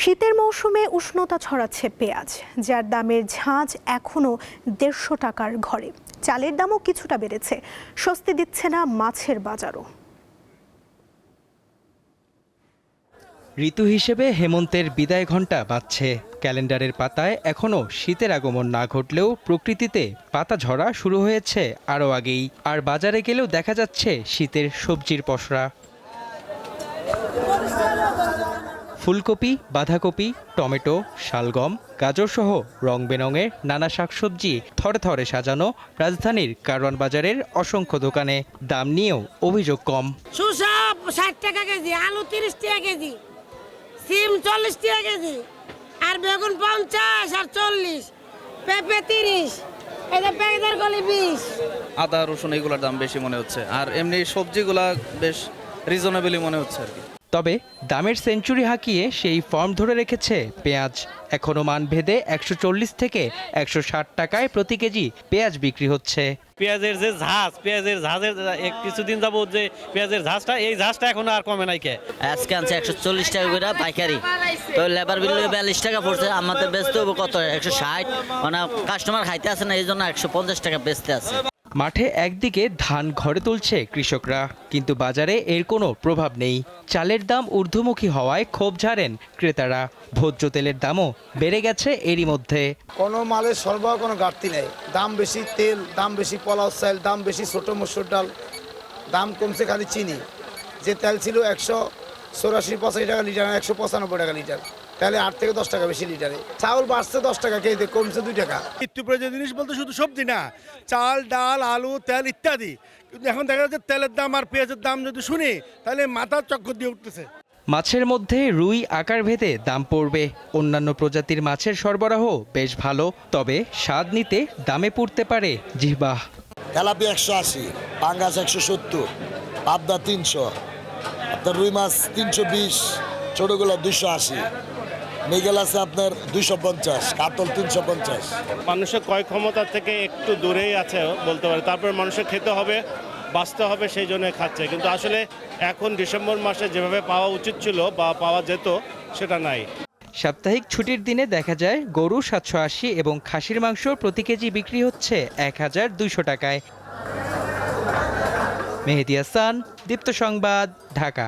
শীতের মৌসুমে উষ্ণতা ছড়াচ্ছে পেঁয়াজ, যার দামের ঝাঁজ এখনো ১৫০ টাকার ঘরে। চালের দামও কিছুটা বেড়েছে, স্বস্তি দিচ্ছে না মাছের বাজারও। ঋতু হিসেবে হেমন্তের বিদায় ঘণ্টা বাজছে। ক্যালেন্ডারের পাতায় এখনও শীতের আগমন না ঘটলেও প্রকৃতিতে পাতা ঝরা শুরু হয়েছে আরও আগেই। আর বাজারে গেলেও দেখা যাচ্ছে শীতের সবজির পসরা। ফুলকপি, বাঁধাকপি, টমেটো, শালগম, গাজরসহ রং বেরঙের নানা শাকসবজি থরে থরে সাজানো রাজধানীর কারওয়ান বাজারের অসংখ্য দোকানে। দাম নিয়েও অভিযোগ কম। শসা ৬০ টাকা কেজি, আলু ৩০ টাকা কেজি, সিম ৪০ টাকা কেজি, আর বেগুন ৫০ আর ৪০, পেঁপে ৩০, এটা পেঁয়াজের কলি ২০। আদা রসুন এগুলোর দাম বেশি মনে হচ্ছে, আর এমনি সবজিগুলা বেশ রিজনেবলই মনে হচ্ছে আর কি। তবে দামের সেঞ্চুরি হাঁকিয়ে সেই ফর্ম ধরে রেখেছে পেঁয়াজ। এখনও মানভেদে ১৪০ থেকে ১৬০ টাকায় প্রতি কেজি পেঁয়াজ বিক্রি হচ্ছে। পেঁয়াজের যে পেঁয়াজের ঝাঁজের কিছুদিন যাবত যে পেঁয়াজের এই ঝাঁজটা এখনো আর কমে নাই। আজকে আনছে ১৪০ টাকা করে পাইকারি, তো লেবার বিল ৪২ টাকা পড়ছে। আমাদের বেচতে হবে কত ১৬০, মানে কাস্টমার খাইতে আসে না, এই জন্য ১৫০ টাকা বেচতে আছে। মাঠে একদিকে ধান ঘরে তুলছে কৃষকরা, কিন্তু বাজারে এর কোনো প্রভাব নেই। চালের দাম ঊর্ধ্বমুখী হওয়ায় ক্ষোভ ঝাড়েন ক্রেতারা। ভোজ্য তেলের দামও বেড়ে গেছে এরই মধ্যে। কোনো মালের সরবরাহ কোনো ঘাটতি নেই। দাম বেশি তেল, দাম বেশি পোলাও চাল, দাম বেশি ছোটো মসুর ডাল, দাম কমছে খালি চিনি। যে তেল ছিল ১৮৪-৮৫ টাকা লিটার, ১৯৫ টাকা লিটার, তাহলে ৮ থেকে ১০ টাকা বেশি লিটারে। চাউল বাড়ছে 10 টাকা কেজিতে, কমছে 2 টাকা। নিত্য প্রয়োজনীয় জিনিস বলতে শুধু সবজি না, চাল, ডাল, আলু, তেল ইত্যাদি। কিন্তু এখন দেখা যাচ্ছে তেলের দাম আর পেঁয়াজের দাম যদি শুনি তাহলে মাথার চক্কর দিয়ে উঠতেছে। মাছের মধ্যে রুই আকার ভেদে দাম পড়বে। অন্যান্য প্রজাতির মাছের সরবরাহ বেশ ভালো, তবে স্বাদ নিতে দামে পড়তে পারে জিহ্বা। তেলাপিয়া ১৮০, পাঙ্গাস ১৭০, পাবদা ৩০০, আপনার রুই মাছ ৩২০, ছোটগুলো ২৮০, মৃগেল আছে আপনার ২৫০, কাতল ৩৫০। মানুষের ক্রয় ক্ষমতা থেকে একটু দূরেই আছে বলতে পারে। তারপরে মানুষের খেতে হবে, বাঁচতে হবে, সেই জন্য খাচ্ছে। কিন্তু আসলে এখন ডিসেম্বর মাসে যেভাবে পাওয়া উচিত ছিল বা পাওয়া যেত সেটা নাই। সাপ্তাহিক ছুটির দিনে দেখা যায় গরু ৭৮০ এবং খাসির মাংস প্রতি কেজি বিক্রি হচ্ছে ১,২০০ টাকায়। মেহেদী হাসান, দীপ্ত সংবাদ, ঢাকা।